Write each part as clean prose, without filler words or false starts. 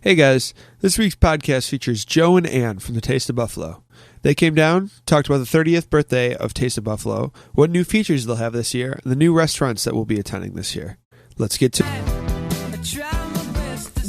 Hey guys, this week's podcast features Joe and Ann from the Taste of Buffalo. They came down, talked about the 30th birthday of Taste of Buffalo, what new features they'll have this year, and the new restaurants that we'll be attending this year. Let's get to it.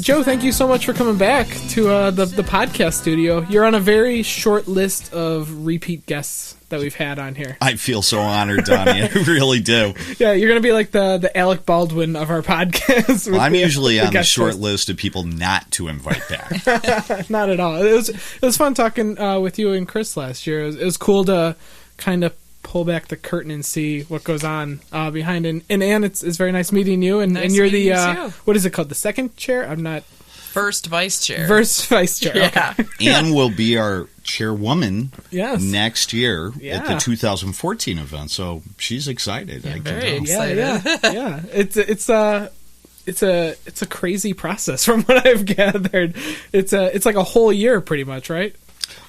Joe, thank you so much for coming back to the podcast studio. You're on a very short list of repeat guests that we've had on here. I feel so honored, Donnie. I really do. Yeah, you're going to be like the Alec Baldwin of our podcast. Well, I'm usually on the short list of people not to invite back. Not at all. It was fun talking with you and Chris last year. It was cool to kind of pull back the curtain and see what goes on behind. And Ann, it's very nice meeting you. And you're the what is it called? The second chair? I'm not. First vice chair. First vice chair. Yeah. Okay. Ann will be our chairwoman next year at the Yeah. 2014 event. So she's excited. I can very tell. excited. Yeah. It's a crazy process from what I've gathered. It's like a whole year pretty much, right?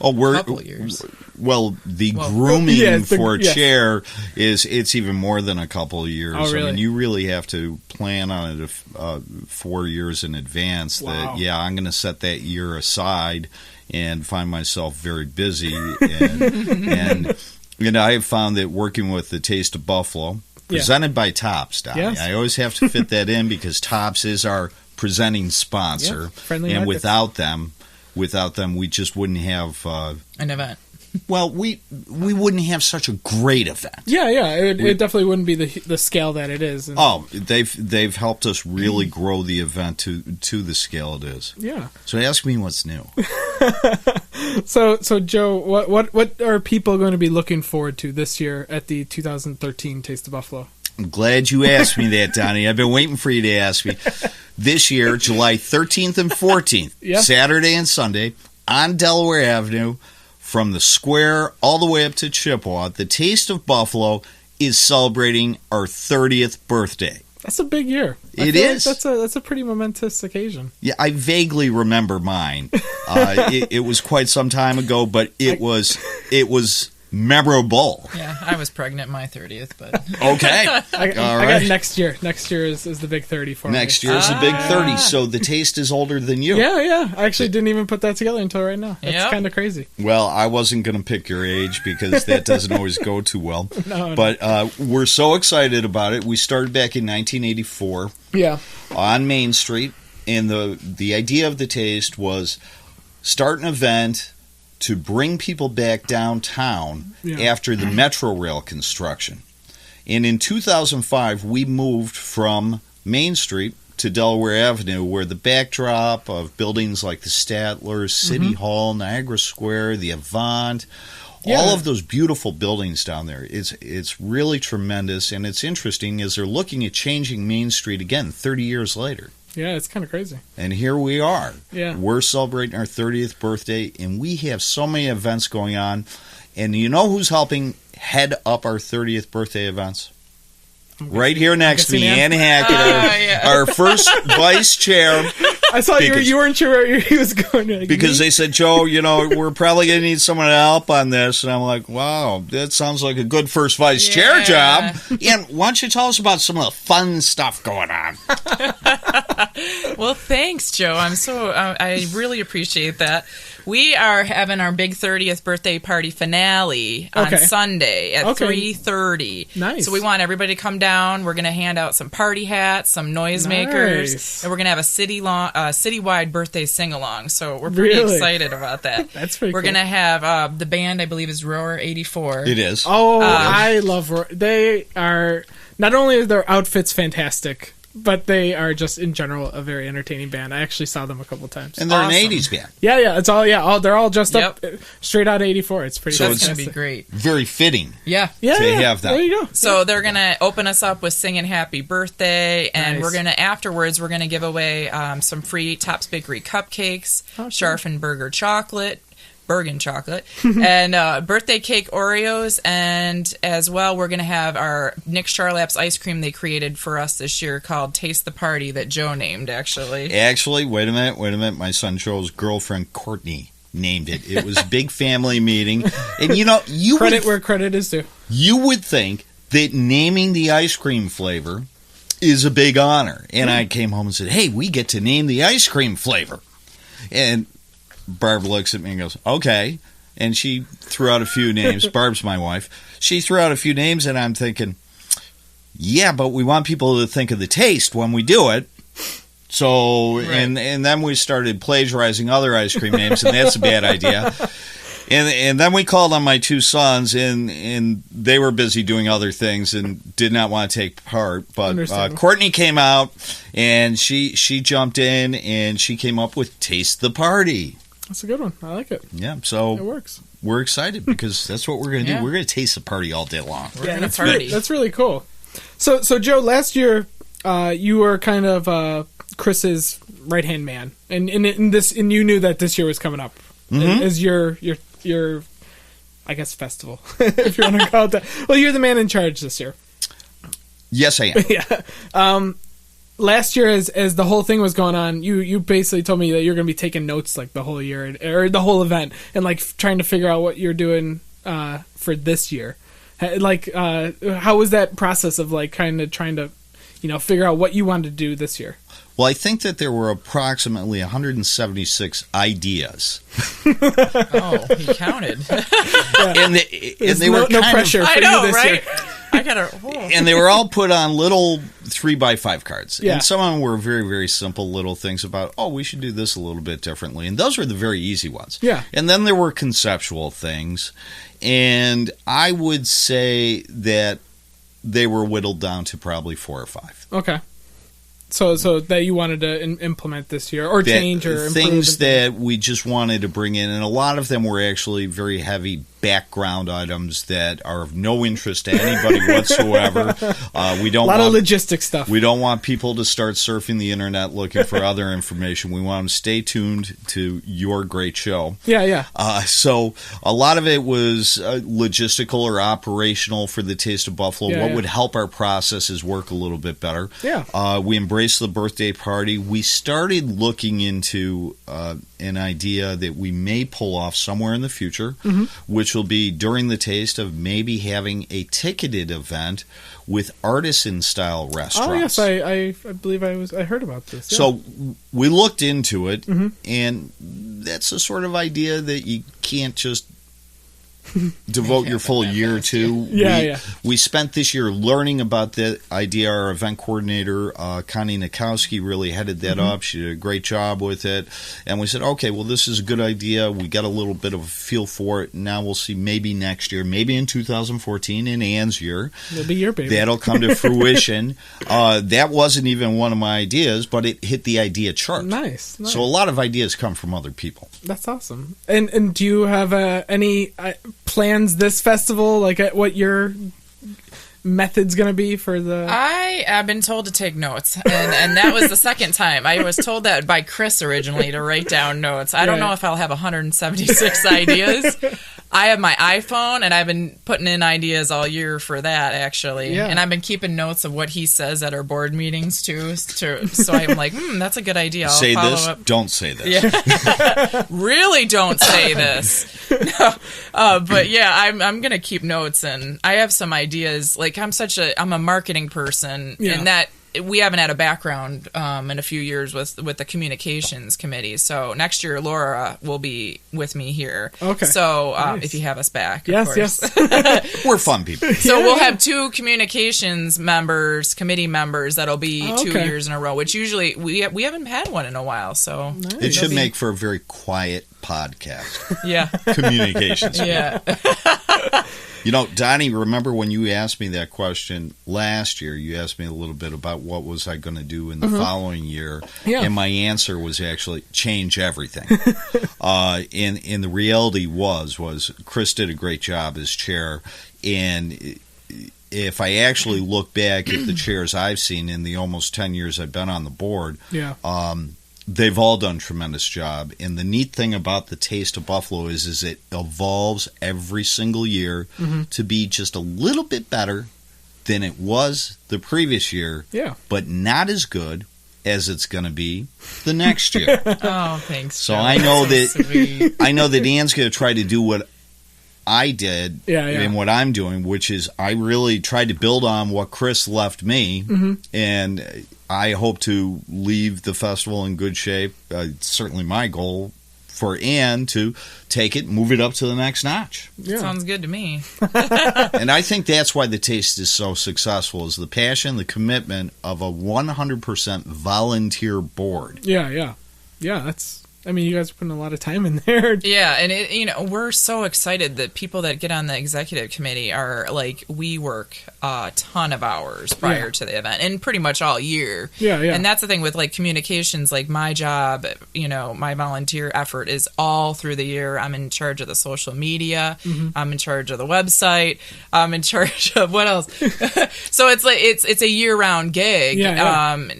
Oh, we're Couple years. Well, the grooming for yes. chair it's even more than a couple of years. Oh, really? I mean, you really have to plan on it 4 years in advance. Wow. That I'm going to set that year aside and find myself very busy. And I have found that working with the Taste of Buffalo, presented by Tops, Donnie, Yes. I always have to fit that in because Tops is our presenting sponsor, Yeah, friendly and markets. without them, we just wouldn't have. An event. Well, we wouldn't have such a great event. Yeah. It definitely wouldn't be the scale that it is. And, They've helped us really grow the event to the scale it is. yeah. So ask me what's new. So Joe, what are people going to be looking forward to this year at the 2013 Taste of Buffalo? I'm glad you asked me that, Donnie. I've been waiting for you to ask me. This year, July 13th and 14th, Saturday and Sunday, on Delaware Avenue, from the square all the way up to Chippewa, the Taste of Buffalo is celebrating our 30th birthday. That's a big year. It is. Like that's a pretty momentous occasion. Yeah, I vaguely remember mine. It was quite some time ago, but it was memorable. Yeah, I was pregnant my 30th, but Okay. I got next year. Next year is the big 30 for me. Next year's the big 30, so the Taste is older than you. Yeah. I actually didn't even put that together until right now. That's kind of crazy. Well, I wasn't going to pick your age because that doesn't always go too well. No. But we're so excited about it. We started back in 1984 on Main Street, and the idea of the Taste was start an event to bring people back downtown after the Metro Rail construction. And in 2005, we moved from Main Street to Delaware Avenue, where the backdrop of buildings like the Statler, City Hall, Niagara Square, the Avant, all of those beautiful buildings down there, it's really tremendous. And it's interesting as they're looking at changing Main Street again 30 years later. Yeah, it's kind of crazy. And here we are. Yeah. We're celebrating our 30th birthday, and we have so many events going on. And you know who's helping head up our 30th birthday events? Right here next to me, Ann Hackett, our first vice chair. I saw you weren't sure where he was going. Because they said, Joe, we're probably going to need someone to help on this. And I'm like, wow, that sounds like a good first vice chair job. And why don't you tell us about some of the fun stuff going on? Well, thanks, Joe. I really appreciate that. We are having our big 30th birthday party finale on Sunday at 3:30. Nice. So we want everybody to come down. We're going to hand out some party hats, some noisemakers, and we're going to have a citywide birthday sing-along. So we're pretty excited about that. That's pretty cool. We're going to have the band, I believe, is Roar 84. It is. Oh, I love Roar. They are, not only are their outfits fantastic, but they are just in general a very entertaining band. I actually saw them a couple times. And they're an 80s band. Yeah, it's all they're all dressed up straight out of 84. It's pretty That's going to be great. Very fitting. Yeah. To have that. There you go. So they're going to open us up with singing Happy Birthday, and we're going to, afterwards, we're going to give away some free Tops Bakery cupcakes, Scharfenberger chocolate, Bergen chocolate, and birthday cake Oreos, and as well we're going to have our Nick Charlap's ice cream they created for us this year called Taste the Party that Joe named, actually. Wait a minute. My son Joe's girlfriend Courtney named it. It was a big family meeting. And you credit where credit is due. You would think that naming the ice cream flavor is a big honor. And I came home and said, hey, we get to name the ice cream flavor. And Barb looks at me and goes, okay. And she threw out a few names. Barb's my wife. She threw out a few names, and I'm thinking, yeah, but we want people to think of the taste when we do it. So, right. and then we started plagiarizing other ice cream names, and that's a bad idea. And then we called on my two sons, and they were busy doing other things and did not want to take part. But Courtney came out, and she jumped in, and she came up with Taste the Party. That's a good one. I like it. Yeah, so it works. We're excited because that's what we're going to do. We're going to taste the party all day long. We're going to party. That's really cool. So Joe, last year you were kind of Chris's right-hand man, and you knew that this year was coming up as your I guess festival, if you want to call it that. Well, you're the man in charge this year. Yes, I am. Yeah. Last year, as the whole thing was going on, you basically told me that you're going to be taking notes like the whole year or the whole event, and like trying to figure out what you're doing for this year. Like, how was that process of like kind of trying to, figure out what you wanted to do this year? Well, I think that there were approximately 176 ideas. Oh, he counted. And they were no pressure for you this year. I gotta. And they were all put on little 3x5 cards. Yeah. And some of them were very, very simple little things about, we should do this a little bit differently. And those were the very easy ones. Yeah. And then there were conceptual things. And I would say that they were whittled down to probably 4 or 5. Okay. So that you wanted to implement this year, or change, or things that we just wanted to bring in, and a lot of them were actually very heavy background items that are of no interest to anybody whatsoever. We don't of logistics stuff. We don't want people to start surfing the internet looking for other information. We want them to stay tuned to your great show. Yeah. So a lot of it was logistical or operational for the Taste of Buffalo. What would help our processes work a little bit better. Yeah. We embraced the birthday party. We started looking into an idea that we may pull off somewhere in the future, which will be during the Taste of maybe having a ticketed event with artisan-style restaurants. Oh, yes, I believe I heard about this. Yeah. So we looked into it, and that's the sort of idea that you can't just devote your full year to. We spent this year learning about the idea. Our event coordinator, Connie Nikowski, really headed that up. She did a great job with it. And we said, okay, well, this is a good idea. We got a little bit of a feel for it. Now we'll see maybe next year, maybe in 2014, in Ann's year. It'll be your baby. That'll come to fruition. That wasn't even one of my ideas, but it hit the idea chart. Nice. So a lot of ideas come from other people. That's awesome. And do you have any plans this festival, like what your method's gonna be for the... I have been told to take notes, and that was the second time. I was told that by Chris originally to write down notes. I don't know if I'll have 176 ideas. I have my iPhone, and I've been putting in ideas all year for that, actually. And I've been keeping notes of what he says at our board meetings, too. So I'm like, that's a good idea. I'll say follow this, up. don't say this. Yeah. Really don't say this. No. But yeah, I'm going to keep notes, and I have some ideas. Like, I'm a marketing person, and that we haven't had a background in a few years with the communications committee. So next year, Laura will be with me here. Okay. So nice. If you have us back, yes, of course. yes. We're fun people. So we'll have 2 communications members, committee members. That'll be 2 years in a row. Which usually we haven't had one in a while. So nice. It should make for a very quiet podcast. Yeah. Communications. Yeah. Donnie, remember when you asked me that question last year, you asked me a little bit about what was I going to do in the following year, and my answer was actually change everything. And the reality was Chris did a great job as chair, and if I actually look back at the chairs I've seen in the almost 10 years I've been on the board, they've all done a tremendous job. And the neat thing about the Taste of Buffalo is it evolves every single year to be just a little bit better than it was the previous year, but not as good as it's going to be the next year. Oh, thanks. So I know that Ann's going to try to do what I did and what I'm doing, which is I really tried to build on what Chris left me, and I hope to leave the festival in good shape. Certainly my goal for Ann to take it, move it up to the next notch. Yeah. Sounds good to me. And I think that's why the Taste is so successful, is the passion, the commitment of a 100% volunteer board. Yeah, I mean, you guys are putting a lot of time in there. Yeah, and we're so excited that people that get on the executive committee are like, we work a ton of hours prior to the event, and pretty much all year. Yeah. And that's the thing with like communications. Like my job, my volunteer effort is all through the year. I'm in charge of the social media. I'm in charge of the website. I'm in charge of what else? So it's like it's a year-round gig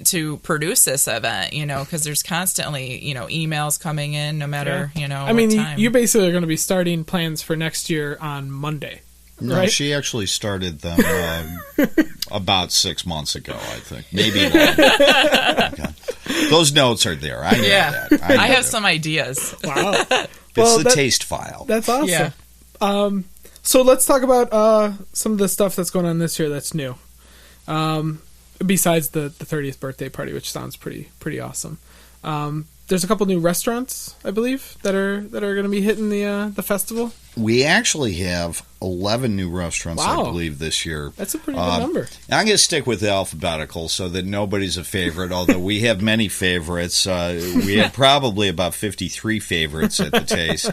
to produce this event. Because there's constantly emails coming in no matter I mean, what time. You basically are going to be starting plans for next year on Monday. No, right? She actually started them about 6 months ago, I think, maybe longer. Okay. Those notes are there. I know that. I have some ideas. Wow, it's the taste file. That's awesome. Yeah. So let's talk about some of the stuff that's going on this year that's new. Besides the 30th birthday party, which sounds pretty awesome. There's a couple new restaurants, I believe, that are going to be hitting the festival. We actually have 11 new restaurants, I believe, this year. That's a pretty good number. I'm going to stick with the alphabetical so that nobody's a favorite, although we have many favorites. We have probably about 53 favorites at the Taste.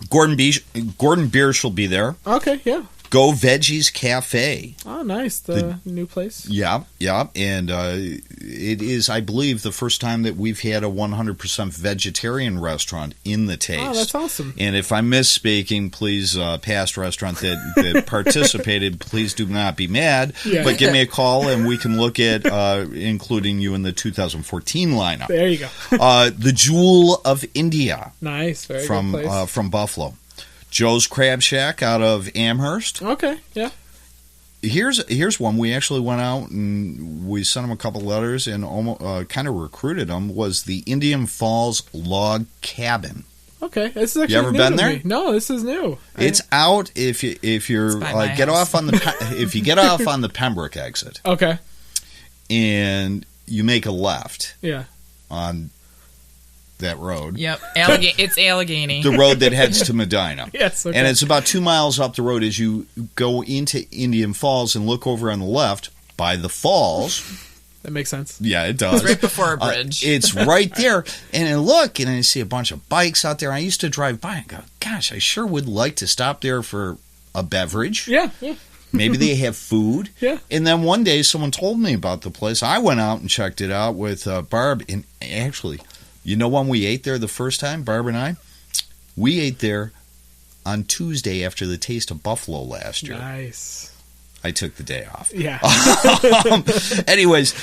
Gordon Biersch will be there. Okay, yeah. Go Veggies Cafe. Oh, nice. The new place. Yeah. And it is, I believe, the first time that we've had a 100% vegetarian restaurant in the Taste. Oh, that's awesome. And if I'm misspeaking, please, past restaurant that participated, please do not be mad. Yeah. But give me a call and we can look at including you in the 2014 lineup. There you go. The Jewel of India. Nice. Very good place. From Buffalo. Joe's Crab Shack out of Amherst. Okay, yeah. Here's one. We actually went out and we sent them a couple letters and almost kind of recruited them. Was the Indian Falls Log Cabin. Okay, this is actually you ever new been to there? Me. No, this is new. It's out if you're get off on the if you get off on the Pembroke exit. Okay. And you make a left. Yeah. On that road. Yep. It's Allegheny. The road that heads to Medina. Yes. Okay. And it's about 2 miles up the road as you go into Indian Falls and look over on the left by the falls. That makes sense. Yeah, it does. It's right before a bridge. It's right there. And I look and I see a bunch of bikes out there. I used to drive by and go, gosh, I sure would like to stop there for a beverage. Yeah. Maybe they have food. Yeah. And then one day someone told me about the place. I went out and checked it out with Barb. And actually, you know when we ate there the first time, Barb and I? We ate there on Tuesday after the Taste of Buffalo last year. Nice. I took the day off. Yeah. Anyways,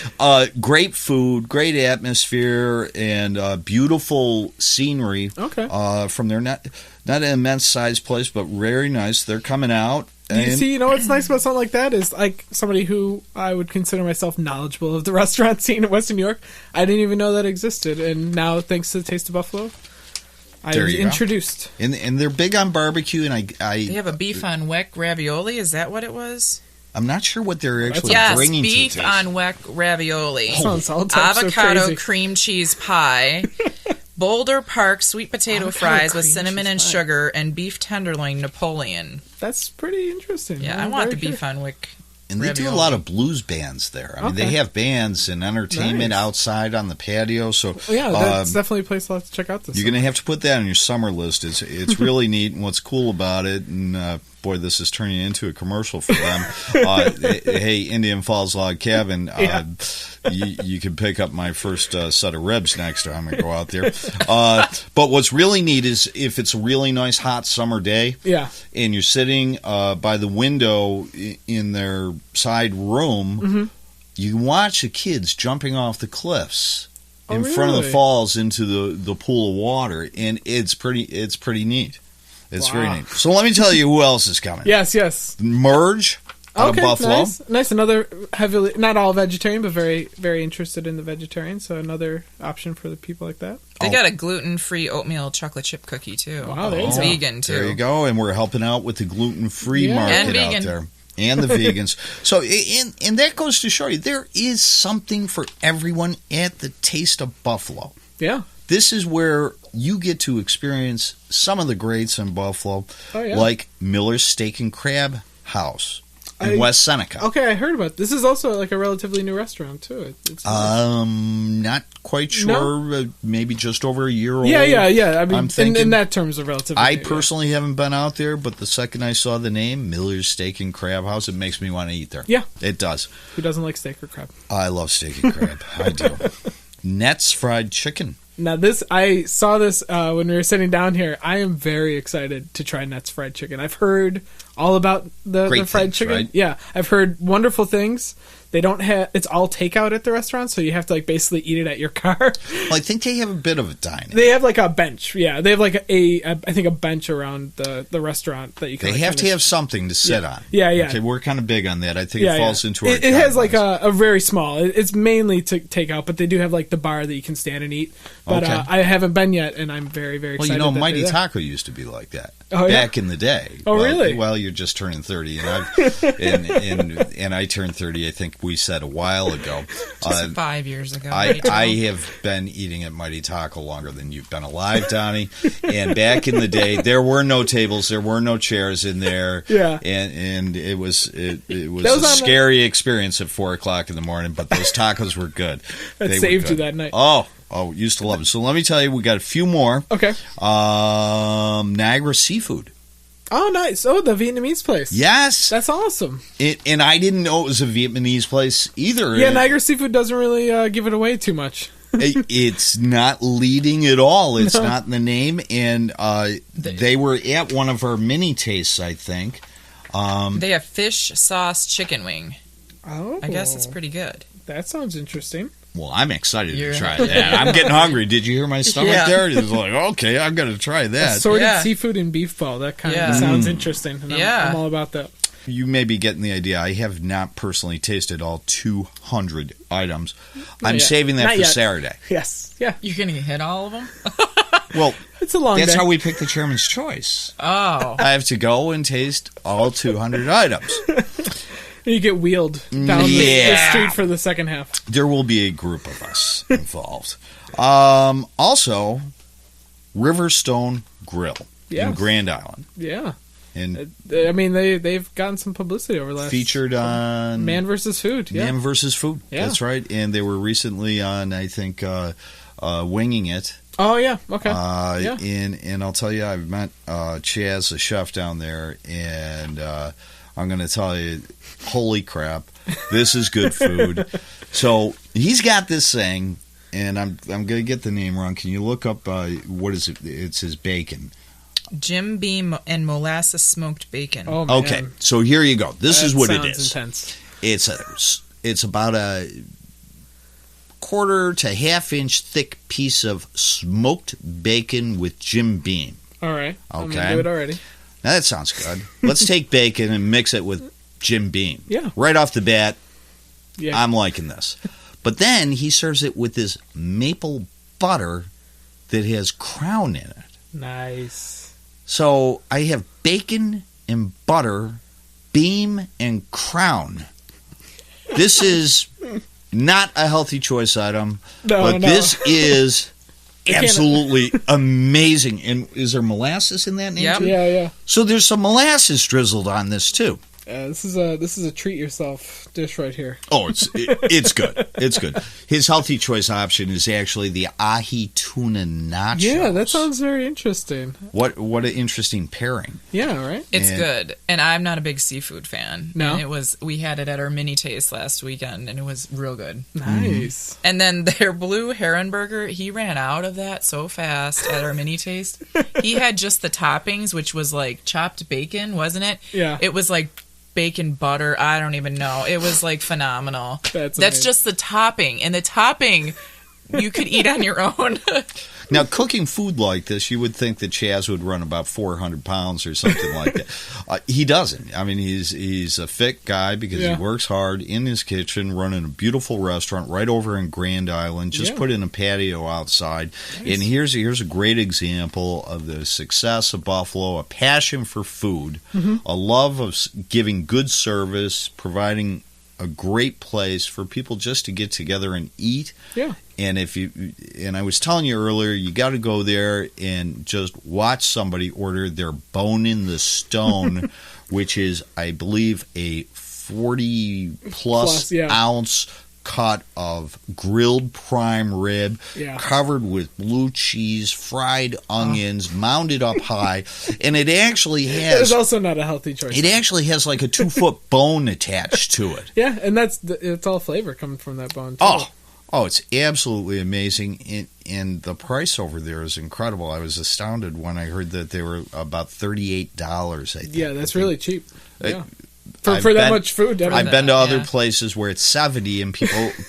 great food, great atmosphere, and beautiful scenery. Okay. From their not an immense size place, but very nice. They're coming out. You see, what's nice about something like that is, like, somebody who I would consider myself knowledgeable of the restaurant scene in Western New York, I didn't even know that existed, and now, thanks to the Taste of Buffalo, I was introduced. And they're big on barbecue, and They have a beef on wick ravioli, is that what it was? I'm not sure what they're actually bringing to the Taste. Yes, beef on wick ravioli. Avocado cream cheese pie. Boulder Park sweet potato fries with cinnamon and sugar, and beef tenderloin Napoleon. That's pretty interesting. Yeah, I want the beef on wick. And they do a lot of blues bands there. I mean, they have bands and entertainment outside on the patio. So that's definitely a place I'll have to check out this You're going to have to put that on your summer list. It's really neat, and what's cool about it, and boy, this is turning into a commercial for them. Hey, Indian Falls Log Cabin, you can pick up my first set of ribs next time I go out there. But what's really neat is if it's a really nice hot summer day, and you're sitting by the window in their side room, you can watch the kids jumping off the cliffs in front of the falls into the pool of water, and it's pretty neat. It's very neat. So let me tell you who else is coming. Yes. Merge. out of Buffalo. Nice. Another heavily, not all vegetarian, but very, very interested in the vegetarian. So another option for the people like that. They got a gluten-free oatmeal chocolate chip cookie too. Wow, it's vegan too. There you go, and we're helping out with the gluten-free market out there. And the vegans. So, and that goes to show you, there is something for everyone at the Taste of Buffalo. Yeah. This is where you get to experience some of the greats in Buffalo, like Miller's Steak and Crab House in West Seneca. Okay, I heard about this. Is also like a relatively new restaurant too. It's not quite sure. No? Maybe just over a year old. Yeah. I mean, I'm thinking, in that terms, of relatively. I personally haven't been out there, but the second I saw the name Miller's Steak and Crab House, it makes me want to eat there. Yeah, it does. Who doesn't like steak or crab? I love steak and crab. I do. Net's Fried Chicken. Now I saw this when we were sitting down here. I am very excited to try Net's Fried Chicken. I've heard all about the fried chicken. Right? Yeah, I've heard wonderful things. They don't have, it's all takeout at the restaurant, so you have to like basically eat it at your car. Well, I think they have a bit of a dining. They have like a bench. Yeah, they have like I think a bench around the restaurant that you can. They have to have something to sit on. Yeah. Okay, we're kind of big on that. I think it falls into our. It has like a very small. It's mainly to take out, but they do have like the bar that you can stand and eat. But I haven't been yet, and I'm very, very excited. Well, Mighty Taco used to be like that back in the day. Oh, really? Well, you're just turning 30, and and I turned 30. I think we said a while ago. Just 5 years ago. I have been eating at Mighty Taco longer than you've been alive, Donnie. And back in the day, there were no tables, there were no chairs in there. Yeah. And it was a scary experience at 4:00 in the morning, but those tacos were good. That saved you that night. Oh, used to love it. So let me tell you, we got a few more. Okay. Niagara Seafood. Oh, nice. Oh, the Vietnamese place. Yes. That's awesome. And I didn't know it was a Vietnamese place either. Yeah, Niagara Seafood doesn't really give it away too much. It's not leading at all. It's not in the name. And they were at one of our mini tastes, I think. They have fish sauce chicken wing. Oh. I guess it's pretty good. That sounds interesting. Well, I'm excited to try that. I'm getting hungry. Did you hear my stomach there? It was like, okay, I've got to try that. Assorted seafood and beef ball. That kind of sounds interesting. And I'm all about that. You may be getting the idea. I have not personally tasted all 200 items. I'm saving that for Saturday. Yes. Yeah. You're going to hit all of them? Well, it's a long that's day. how we pick the chairman's choice. Oh. I have to go and taste all 200 items. You get wheeled down the street for the second half. There will be a group of us involved. Also, Riverstone Grill in Grand Island. Yeah. And I mean, they've gotten some publicity over the last. Featured on Man vs. Food. Yeah. Man vs. Food. Yeah. That's right. And they were recently on, I think, Winging It. Oh, yeah. Okay. And I'll tell you, I've met Chaz, the chef down there, and I'm going to tell you, holy crap, this is good food. So he's got this thing, and I'm going to get the name wrong. Can you look up, what is it? It's his bacon. Jim Beam and molasses smoked bacon. Oh, man. Okay, so here you go. This is what it is. Intense. It's about a 1/4 to 1/2 inch thick piece of smoked bacon with Jim Beam. All right. Okay. I'm gonna do it already. Now that sounds good. Let's take bacon and mix it with Jim Beam. Yeah. Right off the bat, yeah. I'm liking this. But then he serves it with this maple butter that has Crown in it. Nice. So I have bacon and butter, Beam and Crown. This is not a healthy choice item, but this is absolutely amazing. And is there molasses in that name? Yep. Yeah. So there's some molasses drizzled on this too. This is a treat yourself dish right here. Oh, it's good. It's good. His healthy choice option is actually the ahi tuna nachos. Yeah, that sounds very interesting. What an interesting pairing. Yeah, right. It's good, and I'm not a big seafood fan. No, and we had it at our mini taste last weekend, and it was real good. Nice. Mm-hmm. And then their blue heron burger, he ran out of that so fast at our mini taste. He had just the toppings, which was like chopped bacon, wasn't it? Yeah. It was like bacon butter. I don't even know. It was like phenomenal. That's just the topping, and the topping you could eat on your own. Now, cooking food like this, you would think that Chaz would run about 400 pounds or something like that. He doesn't. I mean, he's a fit guy because he works hard in his kitchen, running a beautiful restaurant right over in Grand Island. Just put in a patio outside. Nice. And here's a great example of the success of Buffalo, a passion for food, a love of giving good service, providing a great place for people just to get together and eat. Yeah. And I was telling you earlier, you got to go there and just watch somebody order their bone in the stone, which is, I believe, a 40-plus ounce cut of grilled prime rib, covered with blue cheese, fried onions, mounded up high, and it actually has... It's also not a healthy choice. It actually has like a 2-foot bone attached to it. Yeah, and it's all flavor coming from that bone, too. Oh, it's absolutely amazing, and the price over there is incredible. I was astounded when I heard that they were about $38, I think. Yeah, that's really cheap. Yeah. For that much food. I've been to other places where it's $70 and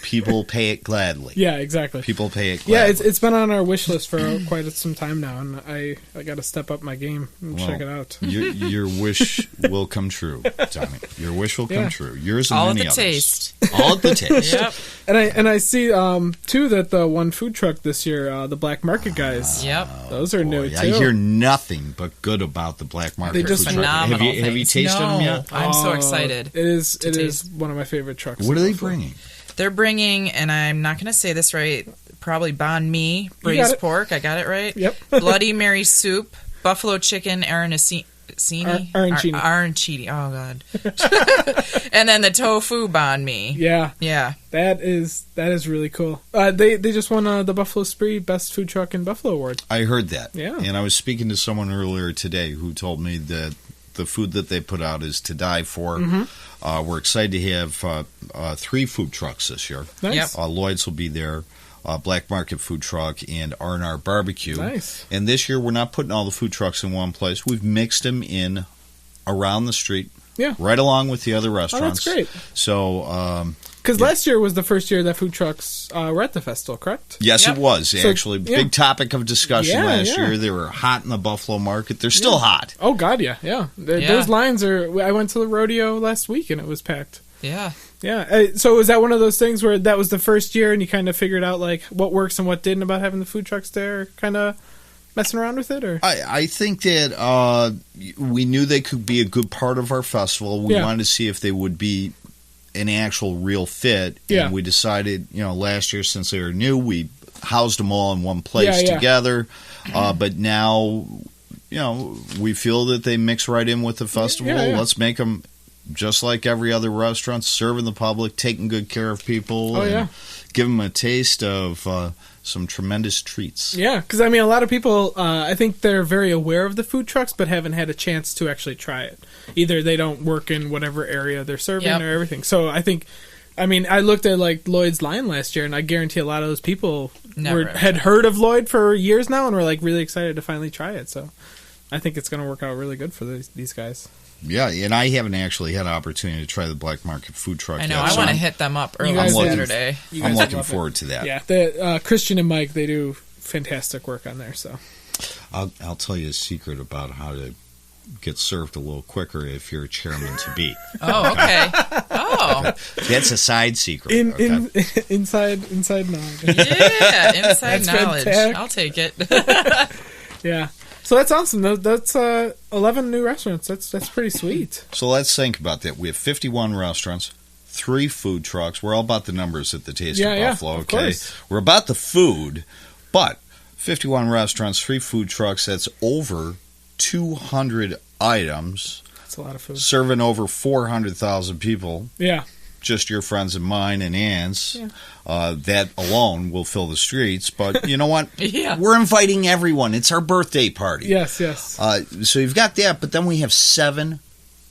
people pay it gladly. Yeah, exactly. People pay it gladly. Yeah, it's been on our wish list for quite some time now, and I got to step up my game and check it out. Your wish will come true, Tommy. Your wish will come true. Yours and all many at the others. Taste. All at the taste. Yep. And I see too that the one food truck this year, the Black Market guys. Those are new too. I hear nothing but good about the Black Market food truck. Phenomenal. Have you tasted them yet? I'm so excited. It is one of my favorite trucks. What are they bringing? They're bringing, and I'm not going to say this right, probably banh mi, braised pork. I got it right. Yep. Bloody Mary soup, buffalo chicken, arancini. Arancini. Oh, God. And then the tofu banh mi. Yeah. Yeah. That is really cool. They just won the Buffalo Spree Best Food Truck in Buffalo Award. I heard that. Yeah. And I was speaking to someone earlier today who told me that the food that they put out is to die for. We're excited to have 3 food trucks this year. Nice. Lloyd's will be there, Black Market Food Truck, and R&R Barbecue. Nice. And this year we're not putting all the food trucks in one place. We've mixed them in around the street, right along with the other restaurants. Oh, that's great. So... Because last year was the first year that food trucks were at the festival, correct? Yes, it was. Actually, big topic of discussion last year. They were hot in the Buffalo market. They're still hot. Oh, God, yeah. Those lines are... I went to the rodeo last week, and it was packed. Yeah. Yeah. So was that one of those things where that was the first year, and you kind of figured out, like, what works and what didn't about having the food trucks there, kind of messing around with it? Or I think that we knew they could be a good part of our festival. We wanted to see if they would be an actual real fit, and we decided, last year, since they were new, we housed them all in one place together. But now, we feel that they mix right in with the festival. Let's make them just like every other restaurant, serving the public, taking good care of people, give them a taste of some tremendous treats. Yeah, because, I mean, a lot of people, I think they're very aware of the food trucks, but haven't had a chance to actually try it. Either they don't work in whatever area they're serving or everything. So I think, I mean, I looked at, like, Lloyd's line last year, and I guarantee a lot of those people had heard of Lloyd for years now and were, like, really excited to finally try it. So I think it's going to work out really good for these guys. Yeah, and I haven't actually had an opportunity to try the Black Market food truck yet. I know, I want to hit them up early Saturday. I'm looking forward to that. Yeah, Christian and Mike, they do fantastic work on there. So I'll tell you a secret about how to get served a little quicker if you're a chairman to be. Oh, okay. Oh. That's a side secret. Inside knowledge. Yeah, inside knowledge. Fantastic. I'll take it. Yeah. So that's awesome. That's 11 new restaurants. That's pretty sweet. So let's think about that. We have 51 restaurants, 3 food trucks. We're all about the numbers at the Taste of Buffalo. Of okay, course. We're about the food, but 51 restaurants, 3 food trucks. That's over 200 items. That's a lot of food. Serving over 400,000 people. Yeah. Just your friends and mine and Ann's. Yeah. That alone will fill the streets. But you know what? We're inviting everyone. It's our birthday party. Yes. So you've got that, but then we have 7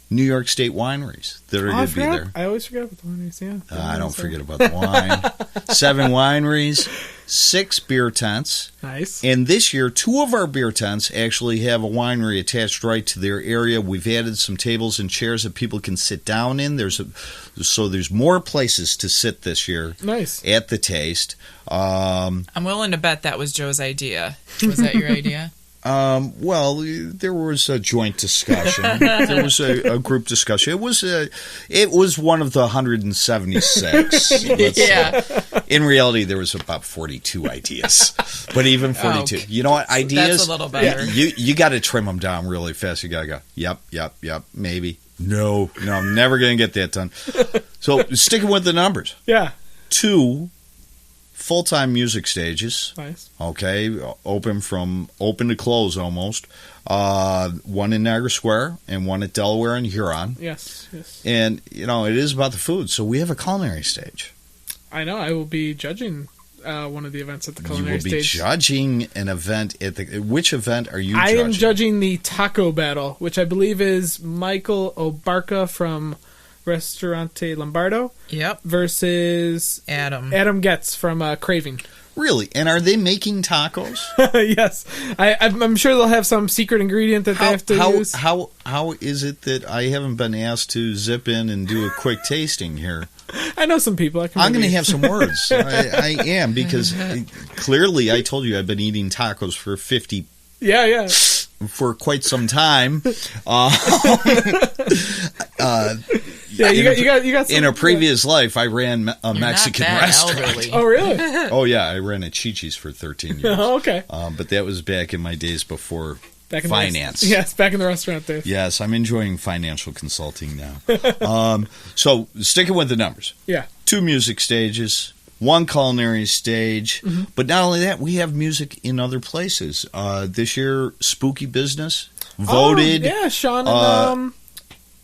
New York State wineries that are going to be there. I always forget about the wineries, I don't forget about the wine. 7 wineries. 6 beer tents. Nice. And this year, 2 of our beer tents actually have a winery attached right to their area. We've added some tables and chairs that people can sit down in. So there's more places to sit this year. Nice. At the Taste. I'm willing to bet that was Joe's idea. Was that your idea? Well, there was a joint discussion. There was a group discussion. It was one of the 176. Yeah. In reality, there was about 42 ideas, but even 42. Okay. You know what? Ideas. That's a little better. You got to trim them down really fast. You got to go. Yep. Maybe. No. I'm never going to get that done. So sticking with the numbers. Yeah. 2 full-time music stages. Nice. Okay, open to close almost. One in Niagara Square and one at Delaware and Huron. Yes. And, it is about the food, so we have a culinary stage. I know. I will be judging one of the events at the culinary stage. You will be judging an event which event are you judging? I am judging the taco battle, which I believe is Michael Obarka from Ristorante Lombardo. Yep. Versus Adam Getz from Craving. Really? And are they making tacos? Yes. I'm sure they'll have some secret ingredient that they have to use. How is it that I haven't been asked to zip in and do a quick tasting here? I know some people. I'm going to have some words. I am, because clearly I told you I've been eating tacos for 50. Yeah. For quite some time. You got some, in a previous life, I ran a Mexican restaurant. Elderly. Oh, really? Oh, yeah. I ran a Chi-Chi's for 13 years. Oh, okay. But that was back in my days before in finance. Yes, back in the restaurant days. Yes, I'm enjoying financial consulting now. So, sticking with the numbers. Yeah. 2 music stages, 1 culinary stage. Mm-hmm. But not only that, we have music in other places. This year, Spooky Business voted. Yeah, Sean and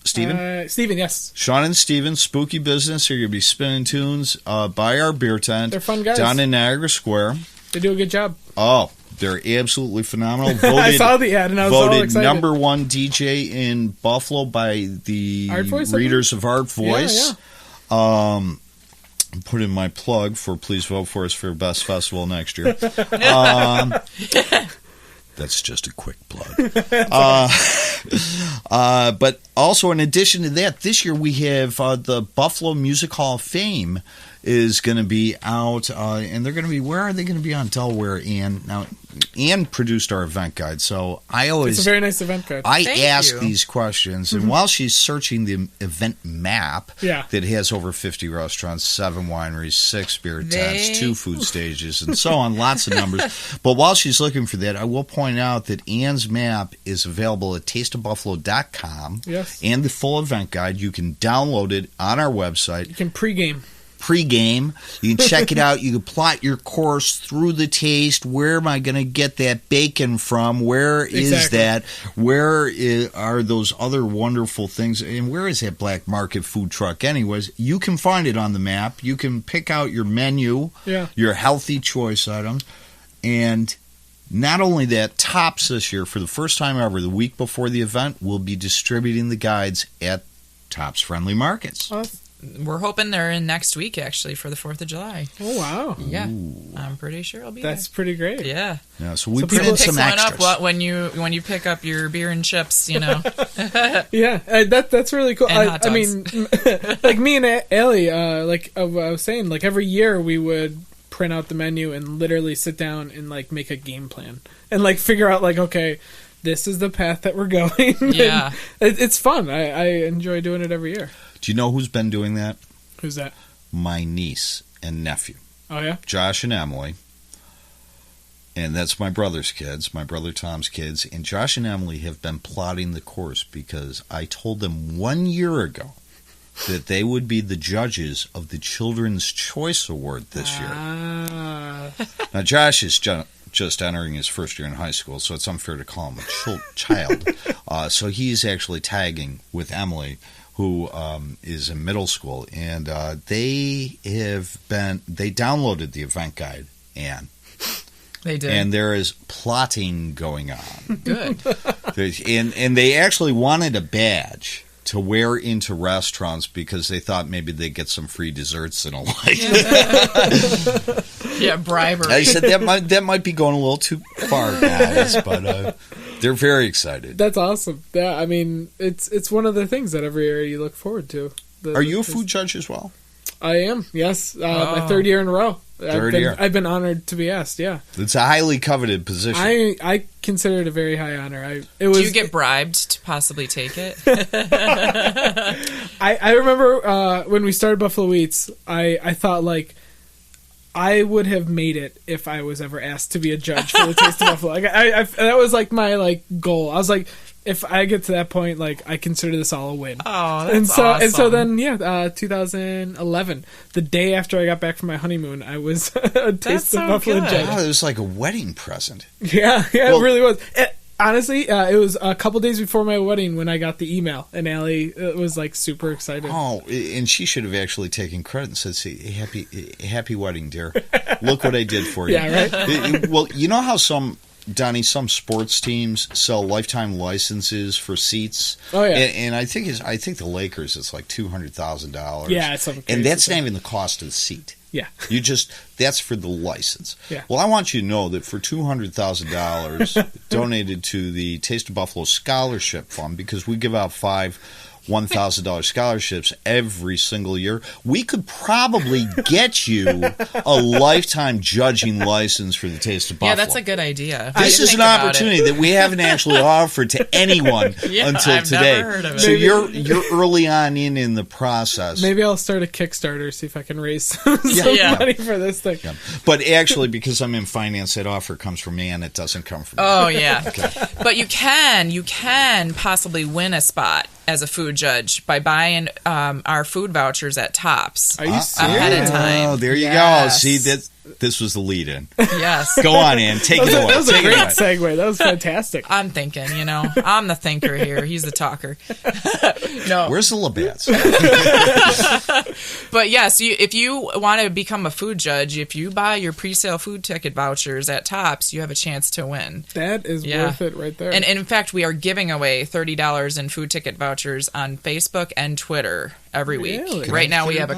Steven? Steven, yes. Sean and Steven, Spooky Business, are going to be spinning tunes by our beer tent. They're fun guys. Down in Niagara Square. They do a good job. Oh, they're absolutely phenomenal. Voted, I saw the ad and I was all excited. Voted number 1 DJ in Buffalo by the readers of Art Voice. Yeah. Put in my plug for please vote for us for Best Festival next year. That's just a quick plug. But also, in addition to that, this year we have the Buffalo Music Hall of Fame is going to be out, and they're going to be, where are they going to be? On Delaware. And now, Ann produced our event guide, so it's a very nice event guide. I ask these questions, and while she's searching the event map that has over 50 restaurants, 7 wineries, 6 beer tents, 2 food stages, and so on, lots of numbers. But while she's looking for that, I will point out that Ann's map is available at tasteofbuffalo.com, and the full event guide. You can download it on our website. You can pregame. You can check it out. You can plot your course through the taste. Where am I going to get that bacon from? Where is that? Where are those other wonderful things? And where is that black market food truck anyways? You can find it on the map. You can pick out your menu, your healthy choice items. And not only that, Tops this year, for the first time ever, the week before the event, will be distributing the guides at Tops Friendly Markets. We're hoping they're in next week, actually, for the 4th of July. Oh, wow. Yeah. Ooh. I'm pretty sure I'll be That's pretty great. Yeah. So we put in some extras. One up when you pick up your beer and chips, Yeah, that's really cool. I mean, like me and Ellie, like I was saying, like every year we would print out the menu and literally sit down and like make a game plan and like figure out like, okay, this is the path that we're going. Yeah. It's fun. I enjoy doing it every year. Do you know who's been doing that? Who's that? My niece and nephew. Oh, yeah? Josh and Emily. And that's my brother's kids, my brother Tom's kids. And Josh and Emily have been plotting the course because I told them 1 year ago that they would be the judges of the Children's Choice Award this year. Now, Josh is just entering his first year in high school, so it's unfair to call him a child. So he's actually tagging with Emily, who is in middle school, and they downloaded the event guide, Ann. They did. And there is plotting going on. Good. And they actually wanted a badge to wear into restaurants because they thought maybe they'd get some free desserts and a like. Yeah, bribery. I said that might be going a little too far, guys, but they're very excited. That's awesome. Yeah, I mean, it's one of the things that every year you look forward to. Are you a food judge as well? I am, yes. My third year in a row. I've been honored to be asked, yeah. It's a highly coveted position. I consider it a very high honor. Do you get bribed to possibly take it? I remember when we started Buffalo Eats, I thought, like, I would have made it if I was ever asked to be a judge for the Taste of Buffalo. Like, that was, like, my, like, goal. I was like, if I get to that point, like, I consider this all a win. Oh, that's awesome. And so then, 2011, the day after I got back from my honeymoon, I was a Taste of Buffalo judge. Oh, it was like a wedding present. Yeah, well, it really was. Honestly, it was a couple days before my wedding when I got the email, and Allie was, like, super excited. Oh, and she should have actually taken credit and said, "See, happy wedding, dear. Look what I did for you." Yeah, right? Well, you know how some sports teams sell lifetime licenses for seats. Oh yeah, and I think the Lakers, it's like $200,000. Yeah, it's something crazy. And that's not even the cost of the seat. Yeah, that's for the license. Yeah. Well, I want you to know that for $200,000 donated to the Taste of Buffalo Scholarship Fund, because we give out 5 $1,000 scholarships every single year, we could probably get you a lifetime judging license for the Taste of Buffalo. Yeah, that's a good idea. This is an opportunity that we haven't actually offered to anyone until today. Never heard of it. So you're early on in the process. Maybe I'll start a Kickstarter, see if I can raise some money for this thing. Yeah. But actually, because I'm in finance, that offer comes from me, and it doesn't come from me. Oh, yeah. Okay. But you can possibly win a spot as a food judge by buying our food vouchers at Tops. Are you serious? Ahead of time. Oh, there you go. See, this was the lead-in. Yes. Go on, Ann. Take it away. That was a great segue. That was fantastic. I'm thinking, I'm the thinker here. He's the talker. No. Where's the Labatt's? But yes, if you want to become a food judge, if you buy your pre-sale food ticket vouchers at Tops, you have a chance to win. That is worth it right there. And in fact, we are giving away $30 in food ticket vouchers on Facebook and Twitter every week. Really? Right now we have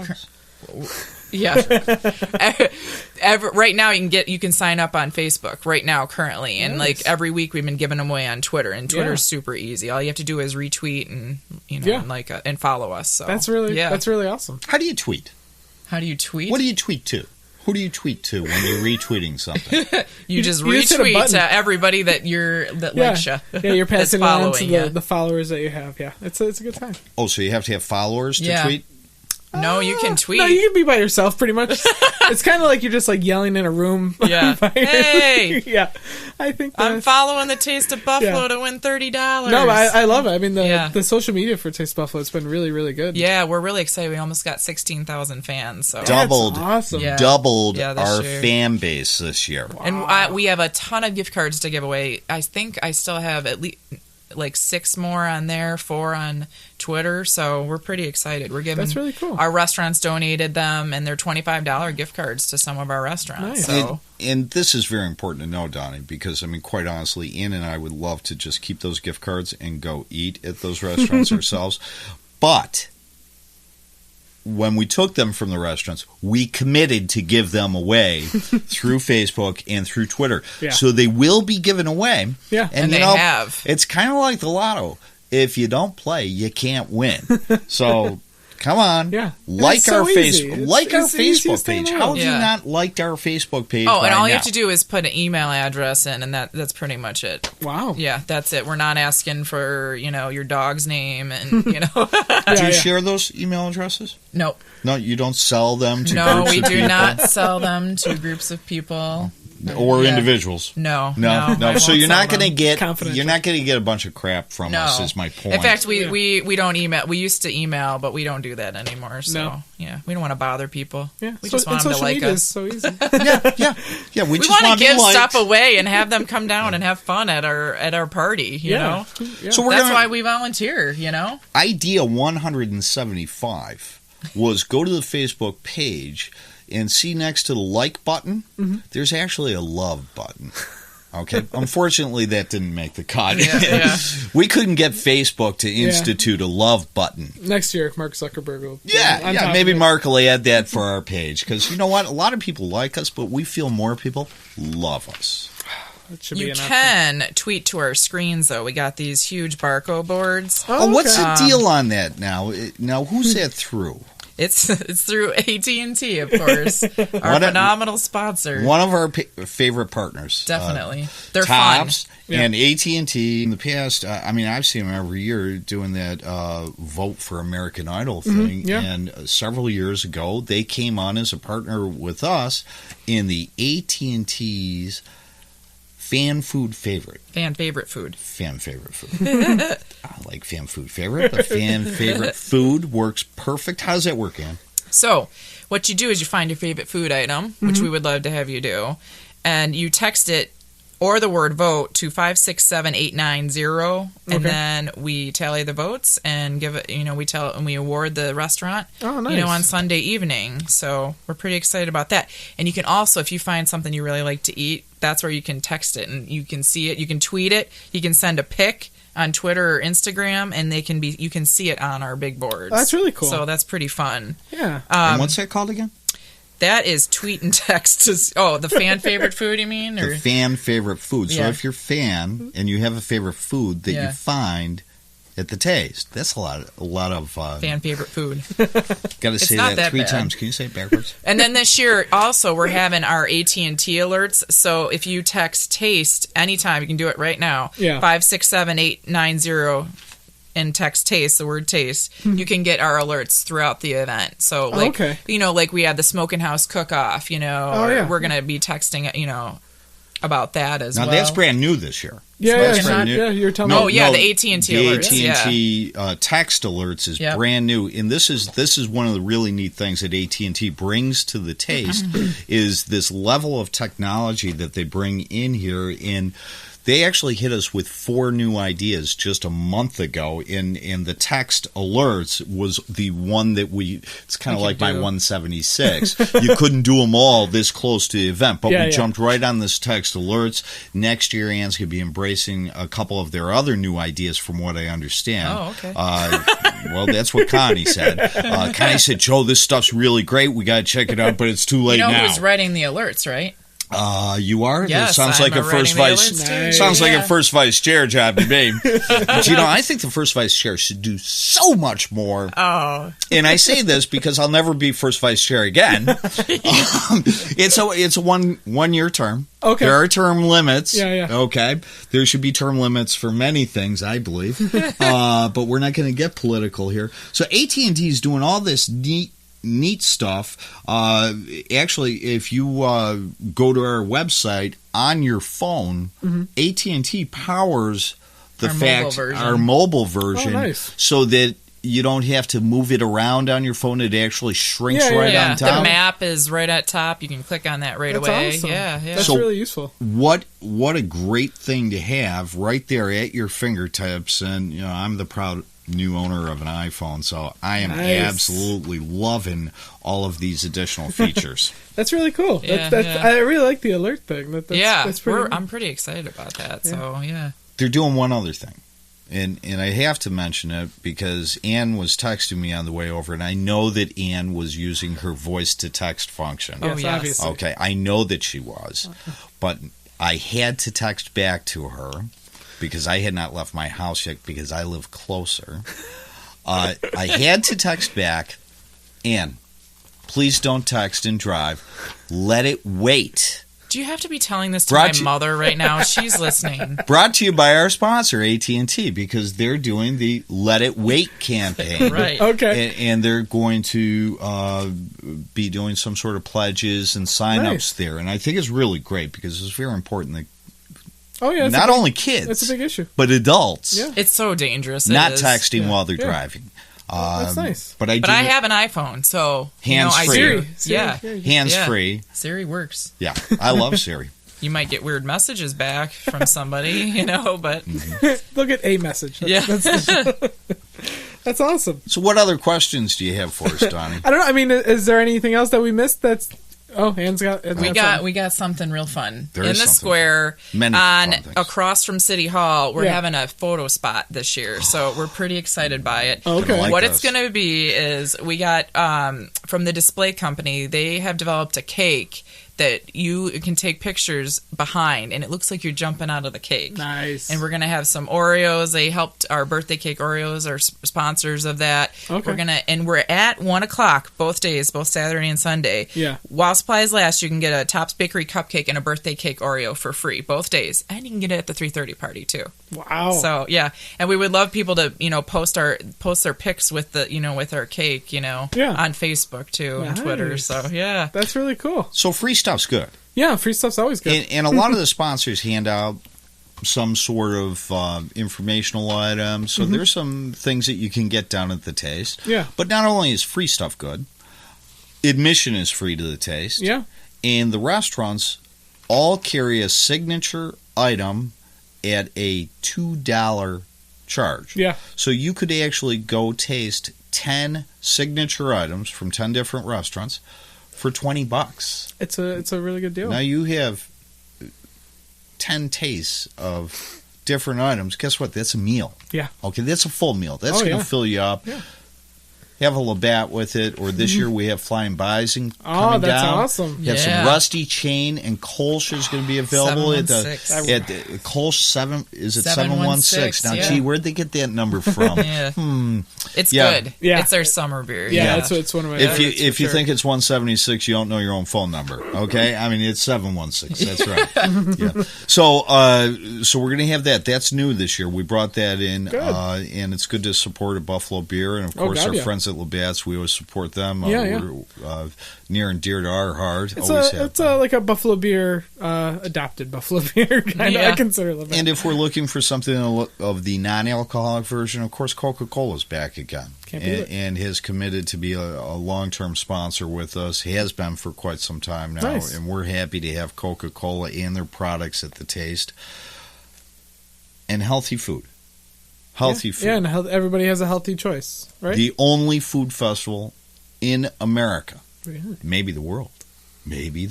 right now you can sign up on Facebook right now currently, and like every week we've been giving them away on Twitter, and Twitter's super easy. All you have to do is retweet and and follow us. So that's really awesome. How do you tweet? How do you tweet? What do you tweet to? Who do you tweet to when you're retweeting something? you just retweet to everybody that likes you. Yeah, you're passing it on to the followers that you have. Yeah, it's a good time. Oh, so you have to have followers to tweet? No, you can tweet. No, you can be by yourself pretty much. It's kind of like you're just like yelling in a room. Yeah. Hey. Yeah. I think I'm following the Taste of Buffalo to win $30. No, but I love it. I mean, the social media for Taste of Buffalo, it's been really, really good. Yeah, we're really excited. We almost got 16,000 fans. So doubled our year. fan base this year. Wow. And we have a ton of gift cards to give away. I think I still have at least like 6 more on there, 4 on Twitter, so we're pretty excited. We're giving That's really cool. Our restaurants donated them, and they're $25 gift cards to some of our restaurants. Nice. So. And this is very important to know, Donnie, because I mean, quite honestly, Ian and I would love to just keep those gift cards and go eat at those restaurants ourselves. But when we took them from the restaurants, we committed to give them away through Facebook and through Twitter. Yeah. So they will be given away. Yeah. And they have. It's kind of like the lotto. If you don't play, you can't win. So come on. Yeah. Like our Facebook. Like our Facebook page. How have you Yeah. not liked our Facebook page? Oh, and all now? you have to do is put an email address in, and that's pretty much it. Wow. Yeah, that's it. We're not asking for, your dog's name and, Do you share those email addresses? Nope. No, you don't sell them to No, groups we of do people? not sell them to groups of people. Or Yeah. individuals. No. So I you're not won't going to sell them. get a bunch of crap from us. Is my point. In fact, we don't email. We used to email, but we don't do that anymore. So yeah, we don't want to bother people. Yeah, we just want them to like us. So easy. yeah. We just want to give liked. stuff away and have them come down and have fun at our party. You know, Yeah. So that's why we volunteer. Idea 175 was go to the Facebook page and see next to the like button, there's actually a love button. Okay. Unfortunately, that didn't make the cut. We couldn't get Facebook to institute a love button. Next year, Mark Zuckerberg will. Maybe Mark will add that for our page because you know what? A lot of people like us, but we feel more people love us. You can tweet to our screens, though. We got these huge barcode boards. What's the deal on that now? Now, who's that through? It's through AT&T, of course, our phenomenal sponsor. One of our favorite partners. Definitely. They're Tops fun. And AT&T. In the past, I've seen them every year doing that Vote for American Idol thing. And several years ago, they came on as a partner with us in the AT&T's Fan favorite food. I like fan food favorite, but fan favorite food works perfect. How does that work, Ann? So, what you do is you find your favorite food item, which we would love to have you do, and you text it or the word vote to 567-890, and then we tally the votes and give it. We award the restaurant. Oh, nice. On Sunday evening. So we're pretty excited about that. And you can also, if you find something you really like to eat, that's where you can text it and you can see it. You can tweet it. You can send a pic on Twitter or Instagram, and you can see it on our big boards. That's really cool. So that's pretty fun. Yeah. And what's that called again? That is tweet and text. The fan favorite food, you mean? The fan favorite food. So if you're a fan and you have a favorite food that you find at the Taste, that's a lot of fan favorite food. Got to say that 3 times. Can you say it backwards? And then this year, also, we're having our AT&T alerts. So if you text Taste anytime, you can do it right now. 567-890. And text Taste, the word Taste, you can get our alerts throughout the event. So, like we had the Smoking House Cook-Off, we're going to be texting, about that as well. Now, that's brand new this year. Yeah, you're telling me. The AT&T alerts. The AT&T text alerts is brand new. And this is one of the really neat things that AT&T brings to the Taste is this level of technology that they bring in here in. They actually hit us with 4 new ideas just a month ago, and the text alerts was the one that it's kind of like my 176. You couldn't do them all this close to the event, but we jumped right on this text alerts. Next year, Ann's going to be embracing a couple of their other new ideas from what I understand. Oh, okay. Well, that's what Connie said. Connie said, Joe, this stuff's really great. We got to check it out, but it's too late now. Who's writing the alerts, right? You are? Yes, sounds like a first vice. Sounds like a first vice chair job to me. But I think the first vice chair should do so much more. Oh. And I say this because I'll never be first vice chair again. It's a 1 year term. Okay. There are term limits. Yeah. Okay. There should be term limits for many things, I believe. But we're not going to get political here. So AT&T is doing all this neat stuff. Actually, if you go to our website on your phone, AT&T powers our mobile version, so that you don't have to move it around on your phone. It actually shrinks on top. The map is right at top. You can click on that That's away. Awesome. Yeah. That's really useful. What a great thing to have right there at your fingertips. And I'm the proud new owner of an iPhone, so I am absolutely loving all of these additional features. That's really cool. I really like the alert thing. That's pretty I'm pretty excited about that. So they're doing one other thing, and I have to mention it because Ann was texting me on the way over, and I know that Ann was using her voice to text function. Yes, obviously. Okay, I know that she was, but I had to text back to her because I had not left my house yet because I live closer. I had to text back, Ann, please don't text and drive. Let it wait. Do you have to be telling this to my mother right now? She's listening. Brought to you by our sponsor, AT&T, because they're doing the Let It Wait campaign. Right. Okay. And they're going to be doing some sort of pledges and sign-ups there. And I think it's really great because it's very important that not only kids. That's a big issue. But adults. Yeah. It's so dangerous. Not texting while they're driving. That's nice. But I have an iPhone, so hands-free. Siri. Hands-free. Siri works. Yeah, I love Siri. You might get weird messages back from somebody, but... They'll get a message. That's awesome. So what other questions do you have for us, Donnie? I don't know. I mean, is there anything else that we missed that's Oh, Ann's got. We got something real fun There in is the something square fun things. across from City Hall. We're having a photo spot this year, so we're pretty excited by it. Okay, like what this. it's going to be is we got from the display company. They have developed a cake that you can take pictures behind, and it looks like you're jumping out of the cake. Nice. And we're going to have some Oreos. They helped our birthday cake Oreos, are sponsors of that. Okay. We're at 1:00 both days, both Saturday and Sunday. Yeah. While supplies last, you can get a Tops Bakery cupcake and a birthday cake Oreo for free both days, and you can get it at the 3:30 party too. Wow. So yeah, and we would love people to post their pics with the with our cake on Facebook too and Twitter. So yeah, that's really cool. So free stuff's good. Yeah, free stuff's always good. And a lot of the sponsors hand out some sort of informational items. So there's some things that you can get down at the Taste. Yeah. But not only is free stuff good, admission is free to the Taste. Yeah. And the restaurants all carry a signature item at a $2 charge. Yeah. So you could actually go taste 10 signature items from 10 different restaurants for $20. It's a really good deal. Now you have 10 tastes of different items. Guess what? That's a meal. Yeah. Okay, that's a full meal. That's going to fill you up. Yeah. Have a Labatt with it, or this year we have Flying Bison coming that's down. awesome. You have some Rusty Chain, and Kolsch is going to be available at the Kolsch 7. Is it 716? Now, gee, where'd they get that number from? It's good. Yeah. It's our summer beer. Yeah, it's one of my favorites. If you think it's 176, you don't know your own phone number. Okay, I mean it's 716. That's right. Yeah. So we're going to have that. That's new this year. We brought that in, and it's good to support a Buffalo beer, and of course our friends at Labatt's, we always support them. We're near and dear to our heart. It's like a Buffalo beer, adopted Buffalo beer kind of. I consider Labatt. And if we're looking for something of the non-alcoholic version, of course, Coca-Cola's back again. And has committed to be a long-term sponsor with us. He has been for quite some time now. Nice. And we're happy to have Coca-Cola and their products at the Taste. And healthy food. Healthy food. Yeah, and everybody has a healthy choice, right? The only food festival in America, really? maybe the world, that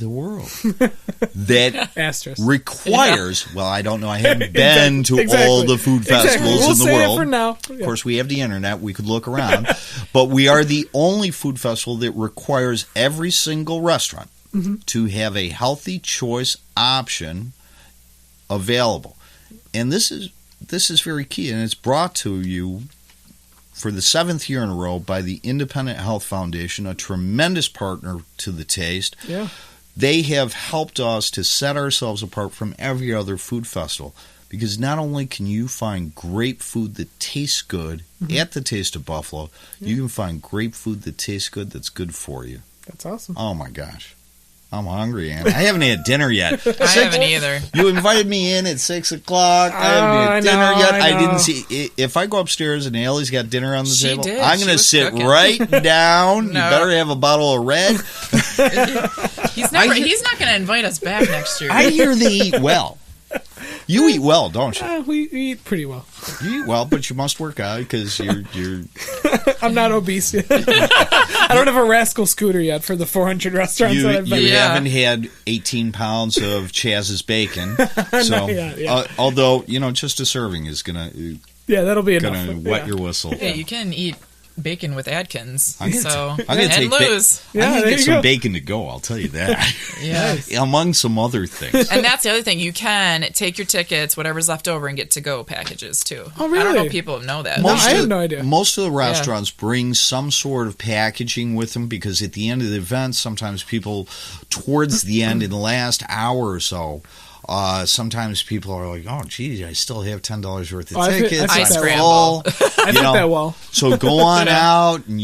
requires, well, I don't know, I haven't been to all the food festivals in the world. It for now. Of course, we have the internet, we could look around, but we are the only food festival that requires every single restaurant to have a healthy choice option available. And this is very key, and it's brought to you for the 7th year in a row by the Independent Health Foundation, a tremendous partner to the Taste. Yeah. They have helped us to set ourselves apart from every other food festival, because not only can you find great food that tastes good at the Taste of Buffalo, you can find great food that tastes good that's good for you. That's awesome. Oh, my gosh. I'm hungry, Ann. I haven't had dinner yet. I haven't either. You invited me in at 6 o'clock. I haven't had dinner yet. I didn't see. If I go upstairs and Allie's got dinner on the table, I'm going to sit right down. No. You better have a bottle of red. He's not going to invite us back next year. I hear they eat well. You eat well, don't you? We eat pretty well. You eat well, but you must work out because you're I'm not obese yet. I don't have a rascal scooter yet for the 400 restaurants that I've been. You haven't had 18 pounds of Chaz's bacon. So, yet. Although, just a serving is going to that'll be enough. Going to wet your whistle. Yeah, you can eat bacon with Adkins. I'm gonna take and lose. I'm going to get some bacon to go, I'll tell you that. Yes. Among some other things. And that's the other thing. You can take your tickets, whatever's left over, and get to-go packages, too. Oh, really? I don't know if people know that. I have no idea. Most of the restaurants bring some sort of packaging with them, because at the end of the event, sometimes people, towards the end, in the last hour or so, sometimes people are like, "Oh, geez, I still have $10 worth of tickets. I scramble. I think that well. So go on out, and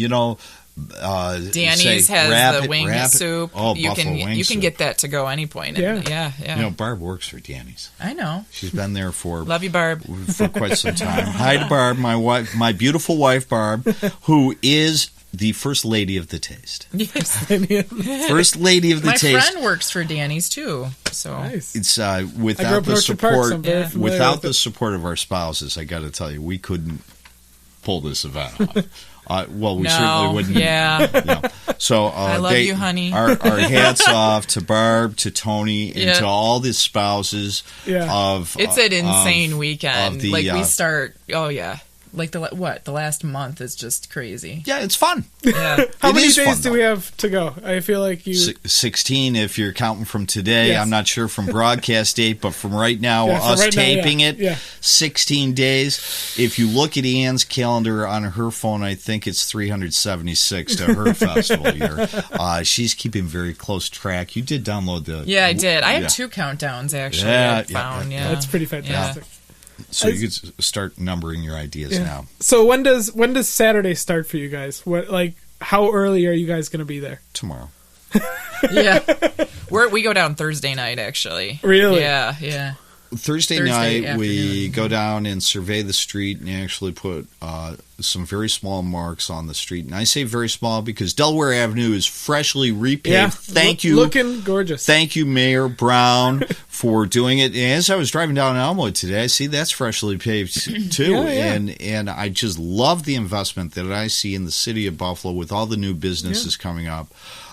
Danny's has the wing soup. Oh, you can get that to go any point. Yeah. Barb works for Danny's. I know. She's been there for love you, Barb, for quite some time. Hi to Barb, my wife, my beautiful wife, Barb, who is the First Lady of the Taste. Yes. First Lady of the Taste. My friend works for Danny's too. So nice. It's without the support of our spouses, I got to tell you, we couldn't pull this event off. Well, we certainly wouldn't. Yeah. No. So I love you, honey. Our hats off to Barb, to Tony, and to all the spouses of. It's an insane weekend. We start. Oh yeah. Like the last month is just crazy. Yeah, it's fun. Yeah. How many days do we have to go? I feel like 16 if you're counting from today. Yes. I'm not sure from broadcast date, but from right now, taping it, 16 days. If you look at Ann's calendar on her phone, I think it's 376 to her festival year. She's keeping very close track. You did download the... Yeah, I did. I have 2 countdowns, actually. That's pretty fantastic. Yeah. So you could start numbering your ideas now. So when does Saturday start for you guys? How early are you guys going to be there? Tomorrow. Yeah, we go down Thursday night actually. Really? Yeah. Thursday night afternoon. We go down and survey the street and actually put some very small marks on the street. And I say very small because Delaware Avenue is freshly repaved. Yeah, thank you. Looking gorgeous. Thank you, Mayor Brown, for doing it. And as I was driving down Elmwood today, I see that's freshly paved too. And I just love the investment that I see in the city of Buffalo with all the new businesses coming up.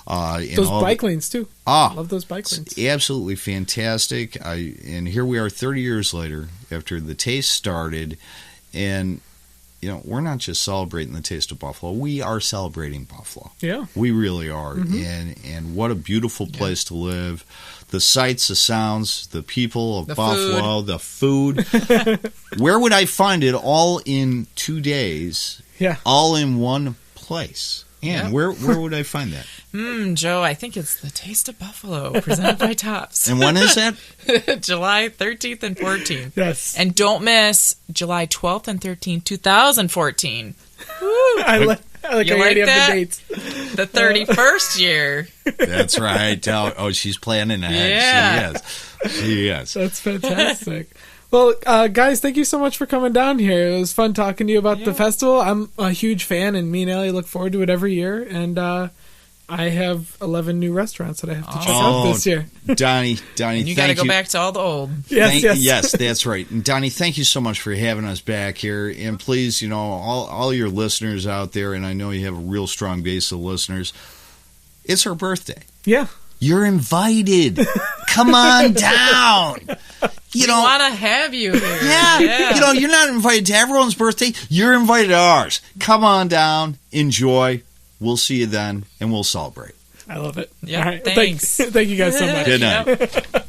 Those bike lanes too. Love those bike lanes. Absolutely fantastic. And here we are 30 years later after the Taste started, and we're not just celebrating the Taste of Buffalo. We are celebrating Buffalo. Yeah, we really are. And what a beautiful place to live. The sights, the sounds, the people of Buffalo, the food. Where would I find it all in 2 days? Yeah, all in one place. And where would I find that? Joe, I think it's the Taste of Buffalo, presented by Tops. And when is that? July 13th and 14th. Yes. And don't miss July 12th and 13th, 2014. Woo! I like the dates. The 31st year. That's right. Oh, she's planning ahead. Yeah. She is. That's fantastic. Well, guys, thank you so much for coming down here. It was fun talking to you about the festival. I'm a huge fan, and me and Ellie look forward to it every year. And I have 11 new restaurants that I have to check out this year. Donnie, and you got to go back to all the old. Yes, that's right. And Donnie, thank you so much for having us back here. And please, all your listeners out there, and I know you have a real strong base of listeners, it's her birthday. Yeah. You're invited. Come on down. We want to have you here. Yeah. You're not invited to everyone's birthday. You're invited to ours. Come on down. Enjoy. We'll see you then, and we'll celebrate. I love it. Yeah, all right. Thanks. Thank you guys so much. Good night.